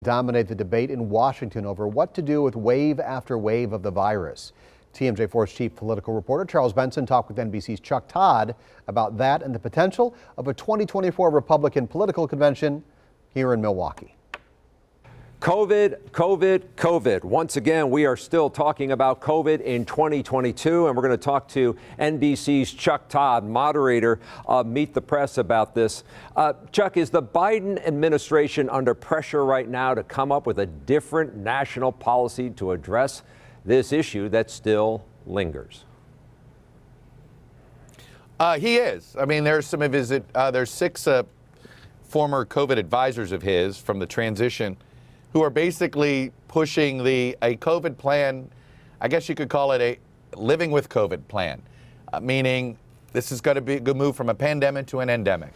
Dominate the debate in Washington over what to do with wave after wave of the virus. TMJ4's chief political reporter Charles Benson talked with NBC's Chuck Todd about that and the potential of a 2024 Republican political convention here in Milwaukee. COVID. Once again, we are still talking about COVID in 2022, and we're going to talk to NBC's Chuck Todd, moderator of Meet the Press, about this. Chuck, is the Biden administration under pressure right now to come up with a different national policy to address this issue that still lingers? He is. I mean, there's some of his, there's six former COVID advisors of his from the transition who are basically pushing a COVID plan. I guess you could call it a living with COVID plan, meaning this is going to be a good move from a pandemic to an endemic.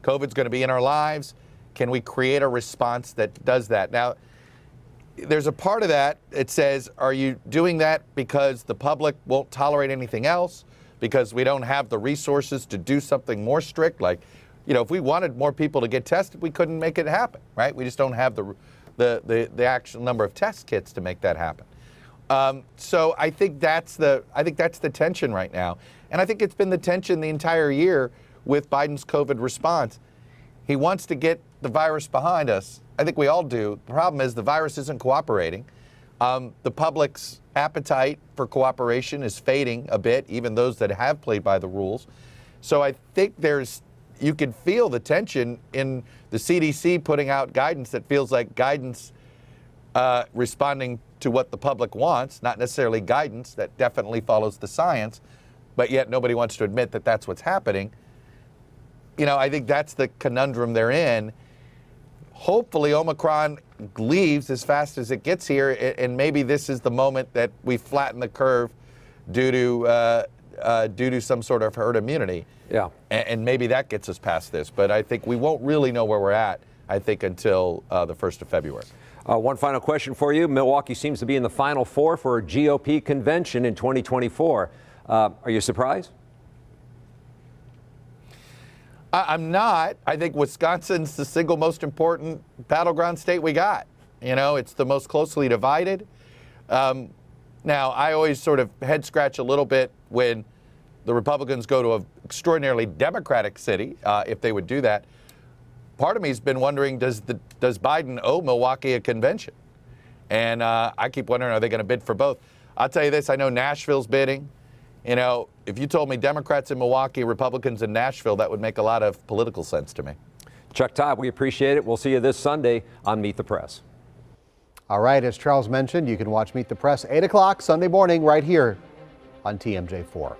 COVID's going to be in our lives. Can we create a response that does that? Now, there's a part of that. It says, are you doing that because the public won't tolerate anything else? Because we don't have the resources to do something more strict? Like, you know, if we wanted more people to get tested, we couldn't make it happen, right? We just don't have the actual number of test kits to make that happen. So I think that's the tension right now, and I think it's been the tension the entire year with Biden's COVID response. He wants to get the virus behind us. I think we all do. The problem is the virus isn't cooperating. The public's appetite for cooperation is fading a bit, even those that have played by the rules. So I think you can feel the tension in the CDC putting out guidance that feels like guidance responding to what the public wants, not necessarily guidance that definitely follows the science, but yet nobody wants to admit that that's what's happening. You know, I think that's the conundrum they're in. Hopefully Omicron leaves as fast as it gets here, and maybe this is the moment that we flatten the curve due to some sort of herd immunity. Yeah. And maybe that gets us past this. But I think we won't really know where we're at, I think, until the 1st of February. One final question for you. Milwaukee seems to be in the Final Four for a GOP convention in 2024. Are you surprised? I'm not. I think Wisconsin's the single most important battleground state we got. You know, it's the most closely divided. Now, I always sort of head scratch a little bit when the Republicans go to an extraordinarily Democratic city, if they would do that. Part of me has been wondering, does Biden owe Milwaukee a convention? And I keep wondering, are they going to bid for both? I'll tell you this, I know Nashville's bidding. You know, if you told me Democrats in Milwaukee, Republicans in Nashville, that would make a lot of political sense to me. Chuck Todd, we appreciate it. We'll see you this Sunday on Meet the Press. All right, as Charles mentioned, you can watch Meet the Press 8 o'clock Sunday morning right here on TMJ4.